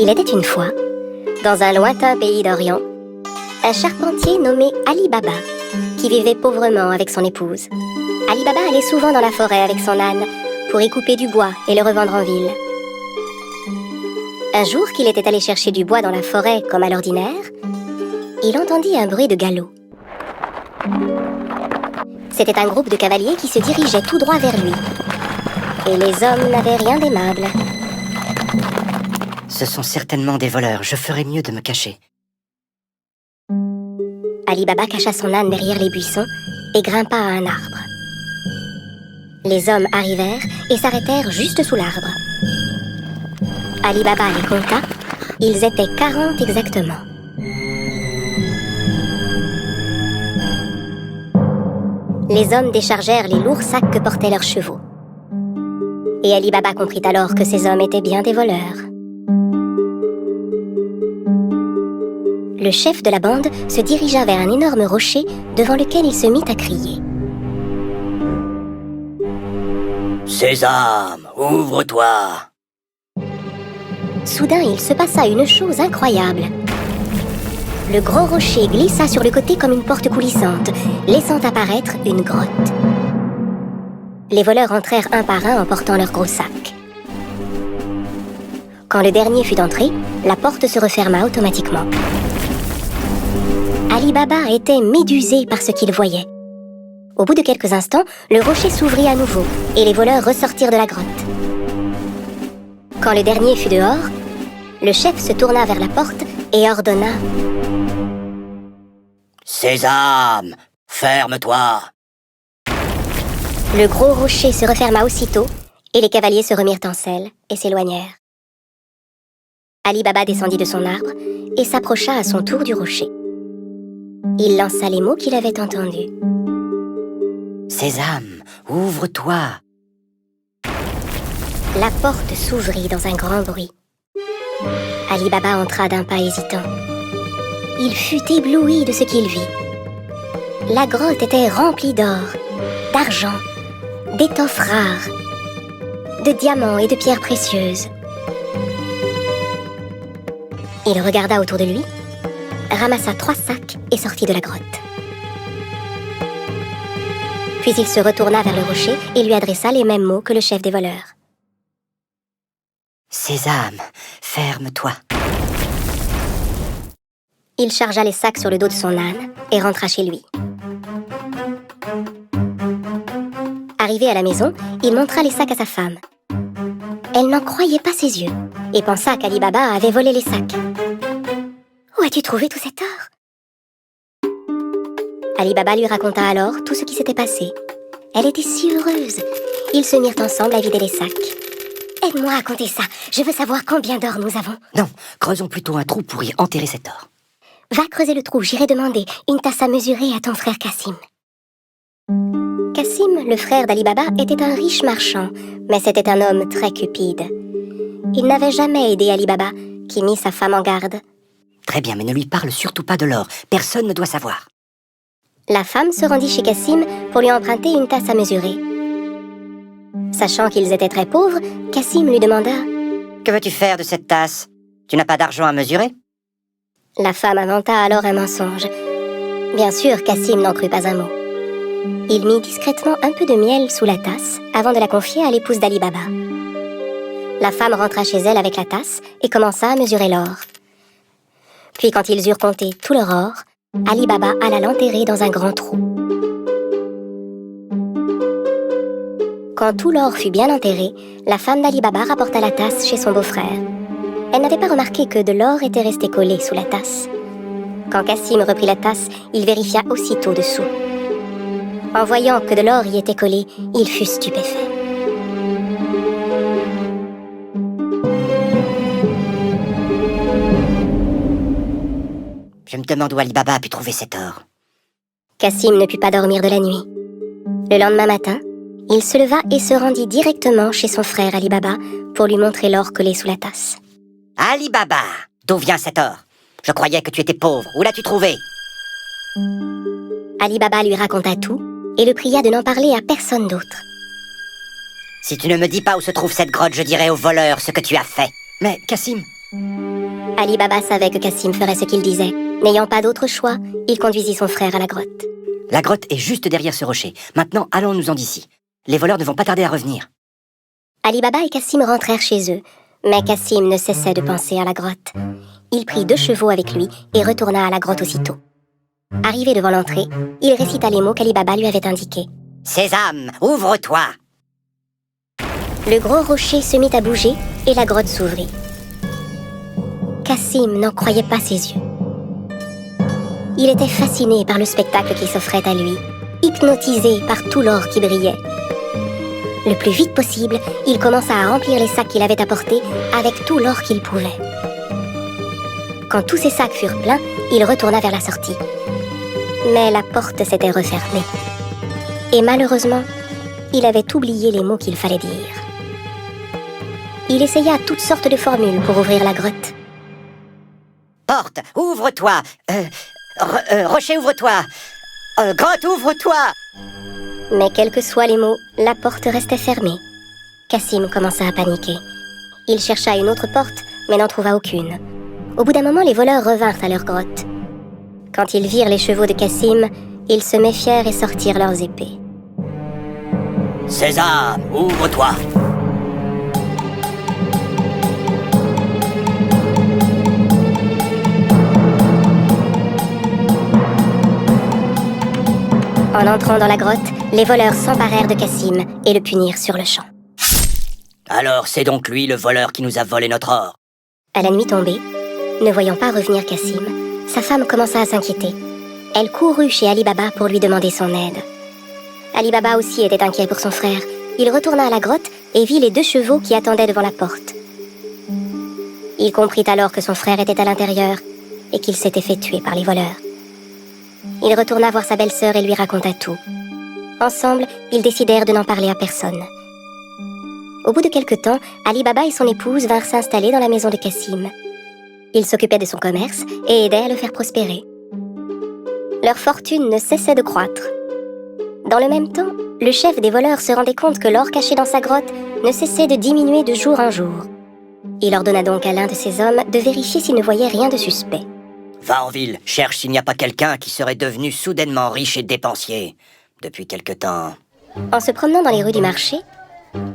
Il était une fois, dans un lointain pays d'Orient, un charpentier nommé Ali Baba, qui vivait pauvrement avec son épouse. Ali Baba allait souvent dans la forêt avec son âne pour y couper du bois et le revendre en ville. Un jour qu'il était allé chercher du bois dans la forêt comme à l'ordinaire, il entendit un bruit de galop. C'était un groupe de cavaliers qui se dirigeait tout droit vers lui. Et les hommes n'avaient rien d'aimable. Ce sont certainement des voleurs, je ferais mieux de me cacher. Ali Baba cacha son âne derrière les buissons et grimpa à un arbre. Les hommes arrivèrent et s'arrêtèrent juste sous l'arbre. Ali Baba les compta, ils étaient 40 exactement. Les hommes déchargèrent les lourds sacs que portaient leurs chevaux. Et Ali Baba comprit alors que ces hommes étaient bien des voleurs. Le chef de la bande se dirigea vers un énorme rocher devant lequel il se mit à crier. « Sésame, ouvre-toi !» Soudain, il se passa une chose incroyable. Le gros rocher glissa sur le côté comme une porte coulissante, laissant apparaître une grotte. Les voleurs entrèrent un par un en portant leurs gros sacs. Quand le dernier fut entré, la porte se referma automatiquement. Ali Baba était médusé par ce qu'il voyait. Au bout de quelques instants, le rocher s'ouvrit à nouveau et les voleurs ressortirent de la grotte. Quand le dernier fut dehors, le chef se tourna vers la porte et ordonna « Sésame, ferme-toi !» Le gros rocher se referma aussitôt et les cavaliers se remirent en selle et s'éloignèrent. Ali Baba descendit de son arbre et s'approcha à son tour du rocher. Il lança les mots qu'il avait entendus. « Sésame, ouvre-toi !» La porte s'ouvrit dans un grand bruit. Ali Baba entra d'un pas hésitant. Il fut ébloui de ce qu'il vit. La grotte était remplie d'or, d'argent, d'étoffes rares, de diamants et de pierres précieuses. Il regarda autour de lui, ramassa 3 sacs et sortit de la grotte. Puis il se retourna vers le rocher et lui adressa les mêmes mots que le chef des voleurs. « Sésame, ferme-toi !» Il chargea les sacs sur le dos de son âne et rentra chez lui. Arrivé à la maison, il montra les sacs à sa femme. Elle n'en croyait pas ses yeux et pensa qu'Ali Baba avait volé les sacs. « Où as-tu trouvé tout cet or ?» Ali Baba lui raconta alors tout ce qui s'était passé. Elle était si heureuse. Ils se mirent ensemble à vider les sacs. « Aide-moi à compter ça. Je veux savoir combien d'or nous avons. » « Non, creusons plutôt un trou pour y enterrer cet or. » « Va creuser le trou, j'irai demander une tasse à mesurer à ton frère Cassim. » Cassim, le frère d'Ali Baba, était un riche marchand, mais c'était un homme très cupide. Il n'avait jamais aidé Ali Baba, qui mit sa femme en garde. « Très bien, mais ne lui parle surtout pas de l'or. Personne ne doit savoir. » La femme se rendit chez Cassim pour lui emprunter une tasse à mesurer. Sachant qu'ils étaient très pauvres, Cassim lui demanda « Que veux-tu faire de cette tasse? Tu n'as pas d'argent à mesurer ?» La femme inventa alors un mensonge. Bien sûr, Cassim n'en crut pas un mot. Il mit discrètement un peu de miel sous la tasse avant de la confier à l'épouse d'Ali Baba. La femme rentra chez elle avec la tasse et commença à mesurer l'or. Puis quand ils eurent compté tout leur or, Ali Baba alla l'enterrer dans un grand trou. Quand tout l'or fut bien enterré, la femme d'Ali Baba rapporta la tasse chez son beau-frère. Elle n'avait pas remarqué que de l'or était resté collé sous la tasse. Quand Cassim reprit la tasse, il vérifia aussitôt dessous. En voyant que de l'or y était collé, il fut stupéfait. Je me demande où Ali Baba a pu trouver cet or. Cassim ne put pas dormir de la nuit. Le lendemain matin, il se leva et se rendit directement chez son frère Ali Baba pour lui montrer l'or collé sous la tasse. « Ali Baba, d'où vient cet or? Je croyais que tu étais pauvre. Où l'as-tu trouvé ?» Ali Baba lui raconta tout et le pria de n'en parler à personne d'autre. « Si tu ne me dis pas où se trouve cette grotte, je dirai aux voleurs ce que tu as fait. » Mais, Cassim, Ali Baba savait que Cassim ferait ce qu'il disait. N'ayant pas d'autre choix, il conduisit son frère à la grotte. La grotte est juste derrière ce rocher. Maintenant, allons-nous-en d'ici. Les voleurs ne vont pas tarder à revenir. Ali Baba et Cassim rentrèrent chez eux, mais Cassim ne cessait de penser à la grotte. Il prit 2 chevaux avec lui et retourna à la grotte aussitôt. Arrivé devant l'entrée, il récita les mots qu'Ali Baba lui avait indiqués. « Sésame, ouvre-toi !» Le gros rocher se mit à bouger et la grotte s'ouvrit. Cassim n'en croyait pas ses yeux. Il était fasciné par le spectacle qui s'offrait à lui, hypnotisé par tout l'or qui brillait. Le plus vite possible, il commença à remplir les sacs qu'il avait apportés avec tout l'or qu'il pouvait. Quand tous ces sacs furent pleins, il retourna vers la sortie. Mais la porte s'était refermée. Et malheureusement, il avait oublié les mots qu'il fallait dire. Il essaya toutes sortes de formules pour ouvrir la grotte. Porte, ouvre-toi. Rocher, ouvre-toi. Grotte, ouvre-toi. Mais quels que soient les mots, la porte restait fermée. Cassim commença à paniquer. Il chercha une autre porte, mais n'en trouva aucune. Au bout d'un moment, les voleurs revinrent à leur grotte. Quand ils virent les chevaux de Cassim, ils se méfièrent et sortirent leurs épées. Sésame, ouvre-toi. En entrant dans la grotte, les voleurs s'emparèrent de Cassim et le punirent sur le champ. Alors c'est donc lui le voleur qui nous a volé notre or. À la nuit tombée, ne voyant pas revenir Cassim, sa femme commença à s'inquiéter. Elle courut chez Ali Baba pour lui demander son aide. Ali Baba aussi était inquiet pour son frère. Il retourna à la grotte et vit les 2 chevaux qui attendaient devant la porte. Il comprit alors que son frère était à l'intérieur et qu'il s'était fait tuer par les voleurs. Il retourna voir sa belle-sœur et lui raconta tout. Ensemble, ils décidèrent de n'en parler à personne. Au bout de quelque temps, Ali Baba et son épouse vinrent s'installer dans la maison de Cassim. Ils s'occupaient de son commerce et aidaient à le faire prospérer. Leur fortune ne cessait de croître. Dans le même temps, le chef des voleurs se rendait compte que l'or caché dans sa grotte ne cessait de diminuer de jour en jour. Il ordonna donc à l'un de ses hommes de vérifier s'il ne voyait rien de suspect. Va en ville, cherche s'il n'y a pas quelqu'un qui serait devenu soudainement riche et dépensier. Depuis quelque temps. En se promenant dans les rues du marché,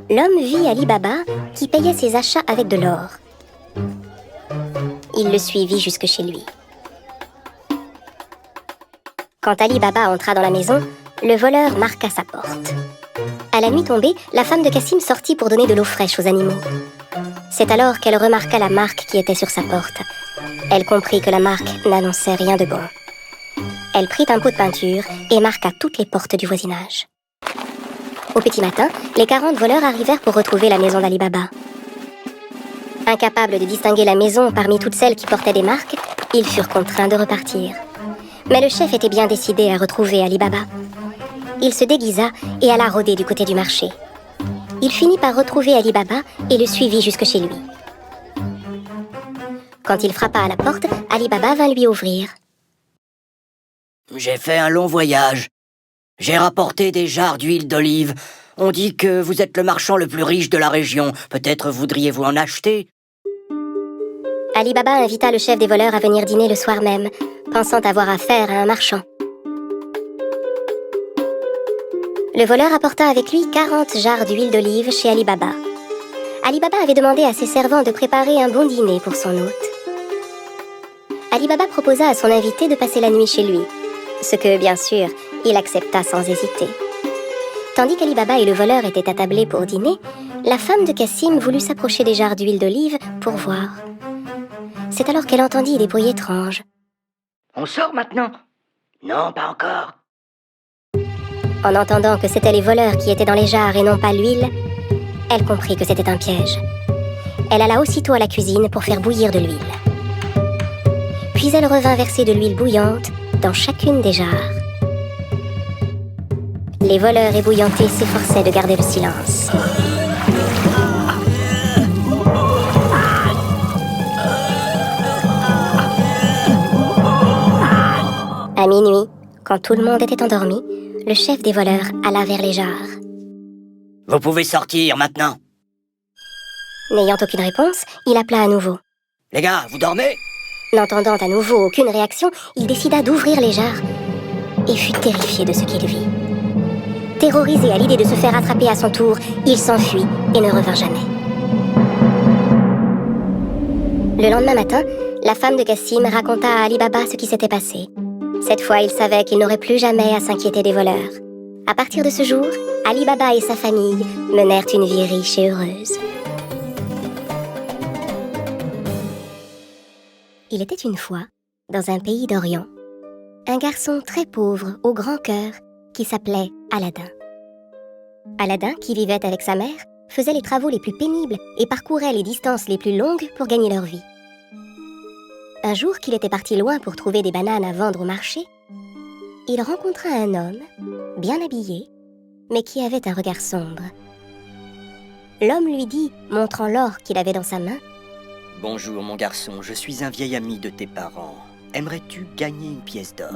l'homme vit Ali Baba qui payait ses achats avec de l'or. Il le suivit jusque chez lui. Quand Ali Baba entra dans la maison, le voleur marqua sa porte. À la nuit tombée, la femme de Cassim sortit pour donner de l'eau fraîche aux animaux. C'est alors qu'elle remarqua la marque qui était sur sa porte. Elle comprit que la marque n'annonçait rien de bon. Elle prit un pot de peinture et marqua toutes les portes du voisinage. Au petit matin, les 40 voleurs arrivèrent pour retrouver la maison d'Ali Baba. Incapables de distinguer la maison parmi toutes celles qui portaient des marques, ils furent contraints de repartir. Mais le chef était bien décidé à retrouver Ali Baba. Il se déguisa et alla rôder du côté du marché. Il finit par retrouver Ali Baba et le suivit jusque chez lui. Quand il frappa à la porte, Ali Baba vint lui ouvrir. J'ai fait un long voyage. J'ai rapporté des jarres d'huile d'olive. On dit que vous êtes le marchand le plus riche de la région. Peut-être voudriez-vous en acheter? Ali Baba invita le chef des voleurs à venir dîner le soir même, pensant avoir affaire à un marchand. Le voleur apporta avec lui 40 jarres d'huile d'olive chez Ali Baba. Ali Baba avait demandé à ses servants de préparer un bon dîner pour son hôte. Ali Baba proposa à son invité de passer la nuit chez lui, ce que, bien sûr, il accepta sans hésiter. Tandis qu'Ali Baba et le voleur étaient attablés pour dîner, la femme de Cassim voulut s'approcher des jarres d'huile d'olive pour voir. C'est alors qu'elle entendit des bruits étranges. On sort maintenant? Non, pas encore. En entendant que c'étaient les voleurs qui étaient dans les jarres et non pas l'huile, elle comprit que c'était un piège. Elle alla aussitôt à la cuisine pour faire bouillir de l'huile. Puis elle revint verser de l'huile bouillante dans chacune des jarres. Les voleurs ébouillantés s'efforçaient de garder le silence. À minuit, quand tout le monde était endormi, le chef des voleurs alla vers les jarres. Vous pouvez sortir maintenant. N'ayant aucune réponse, il appela à nouveau. Les gars, vous dormez? N'entendant à nouveau aucune réaction, il décida d'ouvrir les jarres et fut terrifié de ce qu'il vit. Terrorisé à l'idée de se faire attraper à son tour, il s'enfuit et ne revint jamais. Le lendemain matin, la femme de Cassim raconta à Ali Baba ce qui s'était passé. Cette fois, il savait qu'il n'aurait plus jamais à s'inquiéter des voleurs. À partir de ce jour, Ali Baba et sa famille menèrent une vie riche et heureuse. Il était une fois, dans un pays d'Orient, un garçon très pauvre au grand cœur qui s'appelait Aladdin. Aladdin, qui vivait avec sa mère, faisait les travaux les plus pénibles et parcourait les distances les plus longues pour gagner leur vie. Un jour qu'il était parti loin pour trouver des bananes à vendre au marché, il rencontra un homme, bien habillé, mais qui avait un regard sombre. L'homme lui dit, montrant l'or qu'il avait dans sa main, « Bonjour mon garçon, je suis un vieil ami de tes parents. Aimerais-tu gagner une pièce d'or ?»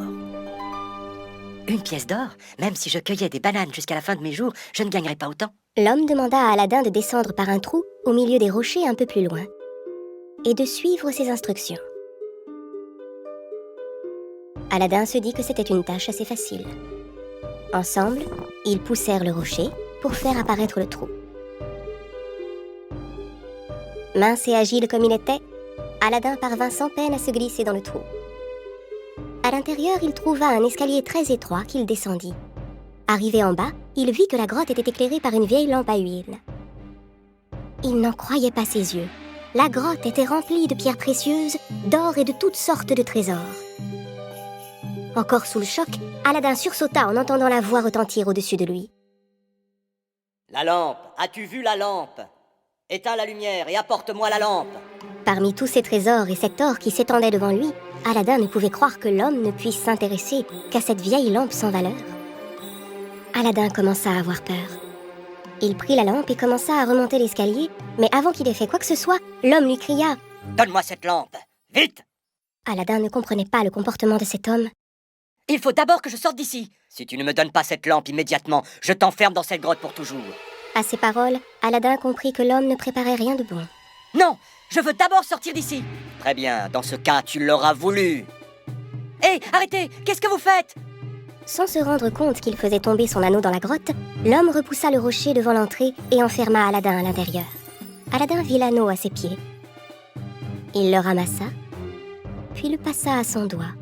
Une pièce d'or? Même si je cueillais des bananes jusqu'à la fin de mes jours, je ne gagnerais pas autant. L'homme demanda à Aladdin de descendre par un trou au milieu des rochers un peu plus loin et de suivre ses instructions. Aladdin se dit que c'était une tâche assez facile. Ensemble, ils poussèrent le rocher pour faire apparaître le trou. Mince et agile comme il était, Aladdin parvint sans peine à se glisser dans le trou. À l'intérieur, il trouva un escalier très étroit qu'il descendit. Arrivé en bas, il vit que la grotte était éclairée par une vieille lampe à huile. Il n'en croyait pas ses yeux. La grotte était remplie de pierres précieuses, d'or et de toutes sortes de trésors. Encore sous le choc, Aladdin sursauta en entendant la voix retentir au-dessus de lui. « La lampe, as-tu vu la lampe? Éteins la lumière et apporte-moi la lampe. » Parmi tous ces trésors et cet or qui s'étendait devant lui, Aladdin ne pouvait croire que l'homme ne puisse s'intéresser qu'à cette vieille lampe sans valeur. Aladdin commença à avoir peur. Il prit la lampe et commença à remonter l'escalier, mais avant qu'il ait fait quoi que ce soit, l'homme lui cria « Donne-moi cette lampe, vite !» Aladdin ne comprenait pas le comportement de cet homme. « Il faut d'abord que je sorte d'ici. Si tu ne me donnes pas cette lampe immédiatement, je t'enferme dans cette grotte pour toujours. » À ces paroles, Aladdin comprit que l'homme ne préparait rien de bon. « Non, je veux d'abord sortir d'ici. »« Très bien, dans ce cas, tu l'auras voulu. »« Hé, arrêtez, qu'est-ce que vous faites ?» Sans se rendre compte qu'il faisait tomber son anneau dans la grotte, l'homme repoussa le rocher devant l'entrée et enferma Aladdin à l'intérieur. Aladdin vit l'anneau à ses pieds. Il le ramassa, puis le passa à son doigt.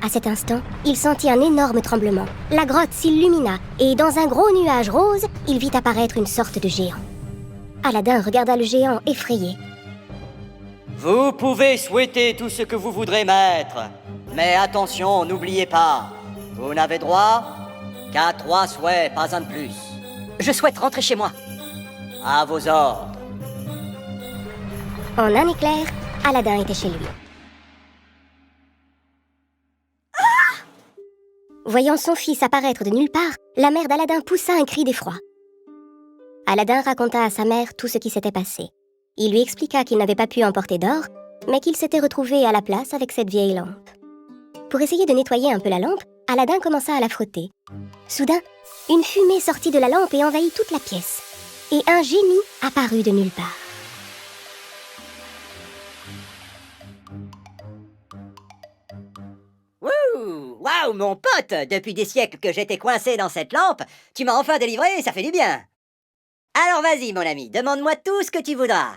À cet instant, il sentit un énorme tremblement. La grotte s'illumina et, dans un gros nuage rose, il vit apparaître une sorte de géant. Aladdin regarda le géant effrayé. « Vous pouvez souhaiter tout ce que vous voudrez, maître. Mais attention, n'oubliez pas, vous n'avez droit qu'à 3 souhaits, pas un de plus. » « Je souhaite rentrer chez moi. » « À vos ordres. » En un éclair, Aladdin était chez lui. Voyant son fils apparaître de nulle part, la mère d'Aladdin poussa un cri d'effroi. Aladdin raconta à sa mère tout ce qui s'était passé. Il lui expliqua qu'il n'avait pas pu emporter d'or, mais qu'il s'était retrouvé à la place avec cette vieille lampe. Pour essayer de nettoyer un peu la lampe, Aladdin commença à la frotter. Soudain, une fumée sortit de la lampe et envahit toute la pièce. Et un génie apparut de nulle part. Waouh, mon pote! Depuis des siècles que j'étais coincé dans cette lampe, tu m'as enfin délivré et ça fait du bien. Alors vas-y, mon ami, demande-moi tout ce que tu voudras.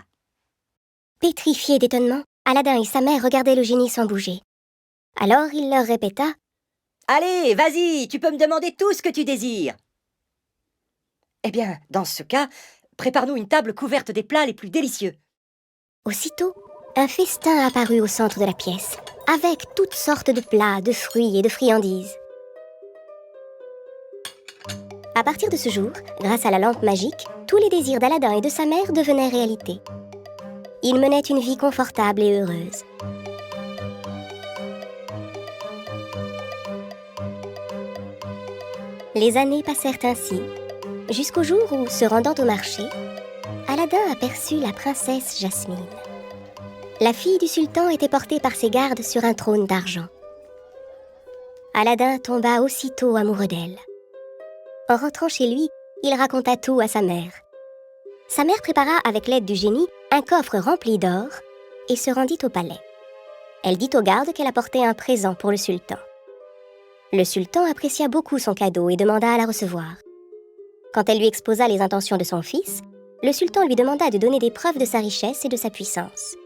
Pétrifiés d'étonnement, Aladdin et sa mère regardaient le génie sans bouger. Alors il leur répéta « Allez, vas-y, tu peux me demander tout ce que tu désires. » Eh bien, dans ce cas, prépare-nous une table couverte des plats les plus délicieux. Aussitôt, un festin apparut au centre de la pièce, avec toutes sortes de plats, de fruits et de friandises. À partir de ce jour, grâce à la lampe magique, tous les désirs d'Aladdin et de sa mère devenaient réalité. Ils menaient une vie confortable et heureuse. Les années passèrent ainsi, jusqu'au jour où, se rendant au marché, Aladdin aperçut la princesse Jasmine. La fille du sultan était portée par ses gardes sur un trône d'argent. Aladdin tomba aussitôt amoureux d'elle. En rentrant chez lui, il raconta tout à sa mère. Sa mère prépara avec l'aide du génie un coffre rempli d'or et se rendit au palais. Elle dit aux gardes qu'elle apportait un présent pour le sultan. Le sultan apprécia beaucoup son cadeau et demanda à la recevoir. Quand elle lui exposa les intentions de son fils, le sultan lui demanda de donner des preuves de sa richesse et de sa puissance.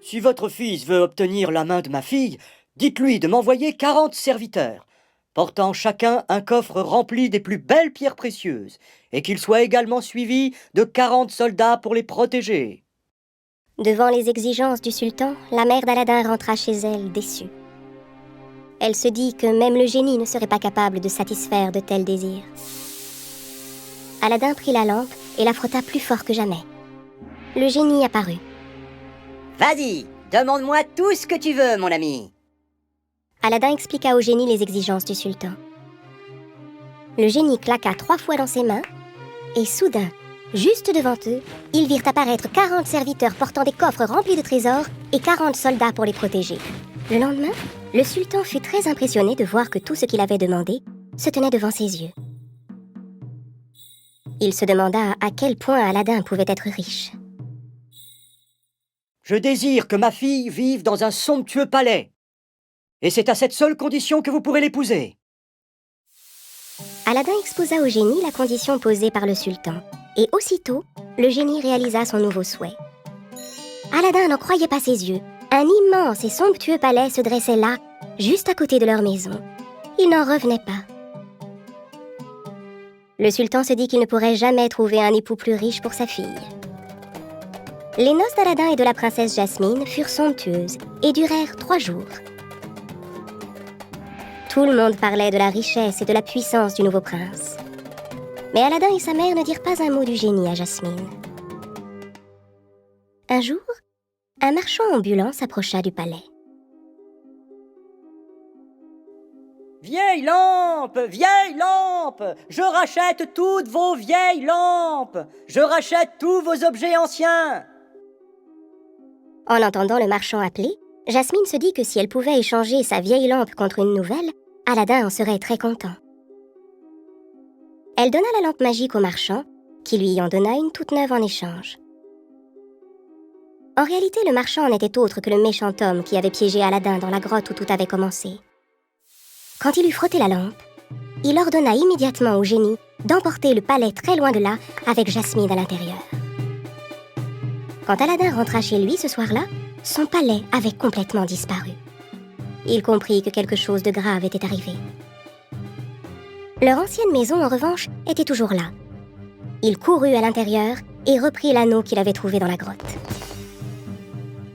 Si votre fils veut obtenir la main de ma fille, dites-lui de m'envoyer 40 serviteurs, portant chacun un coffre rempli des plus belles pierres précieuses, et qu'il soit également suivi de 40 soldats pour les protéger. » Devant les exigences du sultan, la mère d'Aladin rentra chez elle déçue. Elle se dit que même le génie ne serait pas capable de satisfaire de tels désirs. Aladin prit la lampe et la frotta plus fort que jamais. Le génie apparut. « Vas-y, demande-moi tout ce que tu veux, mon ami. » Aladin expliqua au génie les exigences du sultan. Le génie claqua 3 fois dans ses mains, et soudain, juste devant eux, ils virent apparaître 40 serviteurs portant des coffres remplis de trésors et 40 soldats pour les protéger. Le lendemain, le sultan fut très impressionné de voir que tout ce qu'il avait demandé se tenait devant ses yeux. Il se demanda à quel point Aladin pouvait être riche. « Je désire que ma fille vive dans un somptueux palais, et c'est à cette seule condition que vous pourrez l'épouser. » Aladin exposa au génie la condition posée par le sultan, et aussitôt, le génie réalisa son nouveau souhait. Aladin n'en croyait pas ses yeux. Un immense et somptueux palais se dressait là, juste à côté de leur maison. Il n'en revenait pas. Le sultan se dit qu'il ne pourrait jamais trouver un époux plus riche pour sa fille. Les noces d'Aladin et de la princesse Jasmine furent somptueuses et durèrent 3 jours. Tout le monde parlait de la richesse et de la puissance du nouveau prince. Mais Aladin et sa mère ne dirent pas un mot du génie à Jasmine. Un jour, un marchand ambulant s'approcha du palais. « Vieille lampe! Vieille lampe! Je rachète toutes vos vieilles lampes! Je rachète tous vos objets anciens! » En entendant le marchand appeler, Jasmine se dit que si elle pouvait échanger sa vieille lampe contre une nouvelle, Aladin en serait très content. Elle donna la lampe magique au marchand, qui lui en donna une toute neuve en échange. En réalité, le marchand n'était autre que le méchant homme qui avait piégé Aladin dans la grotte où tout avait commencé. Quand il eut frotté la lampe, il ordonna immédiatement au génie d'emporter le palais très loin de là avec Jasmine à l'intérieur. Quand Aladin rentra chez lui ce soir-là, son palais avait complètement disparu. Il comprit que quelque chose de grave était arrivé. Leur ancienne maison, en revanche, était toujours là. Il courut à l'intérieur et reprit l'anneau qu'il avait trouvé dans la grotte.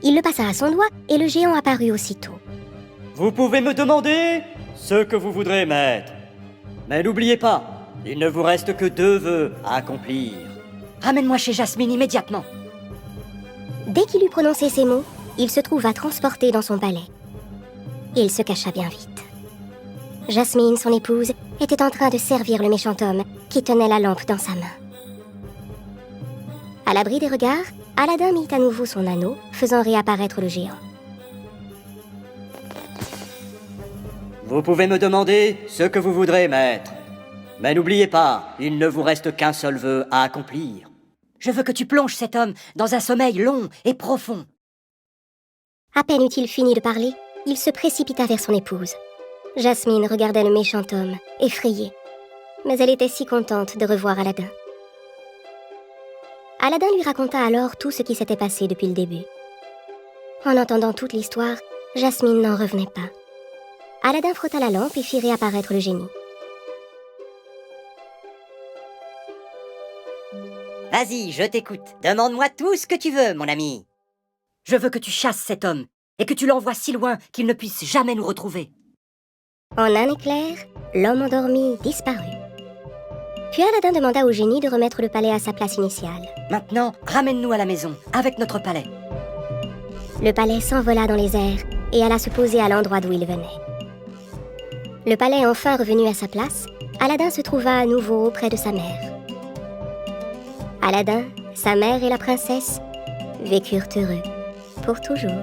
Il le passa à son doigt et le géant apparut aussitôt. « Vous pouvez me demander ce que vous voudrez, maître. Mais n'oubliez pas, il ne vous reste que 2 vœux à accomplir. » « Ramène-moi chez Jasmine immédiatement. » Dès qu'il eut prononcé ces mots, il se trouva transporté dans son palais. Il se cacha bien vite. Jasmine, son épouse, était en train de servir le méchant homme qui tenait la lampe dans sa main. À l'abri des regards, Aladin mit à nouveau son anneau, faisant réapparaître le géant. « Vous pouvez me demander ce que vous voudrez, maître. Mais n'oubliez pas, il ne vous reste qu'un seul vœu à accomplir. » « Je veux que tu plonges cet homme dans un sommeil long et profond. » À peine eut-il fini de parler, il se précipita vers son épouse. Jasmine regardait le méchant homme, effrayée. Mais elle était si contente de revoir Aladin. Aladin lui raconta alors tout ce qui s'était passé depuis le début. En entendant toute l'histoire, Jasmine n'en revenait pas. Aladin frotta la lampe et fit réapparaître le génie. Vas-y, je t'écoute. Demande-moi tout ce que tu veux, mon ami. Je veux que tu chasses cet homme et que tu l'envoies si loin qu'il ne puisse jamais nous retrouver. En un éclair, l'homme endormi disparut. Puis Aladin demanda au génie de remettre le palais à sa place initiale. Maintenant, ramène-nous à la maison, avec notre palais. Le palais s'envola dans les airs et alla se poser à l'endroit d'où il venait. Le palais enfin revenu à sa place, Aladin se trouva à nouveau auprès de sa mère. Aladin, sa mère et la princesse vécurent heureux pour toujours.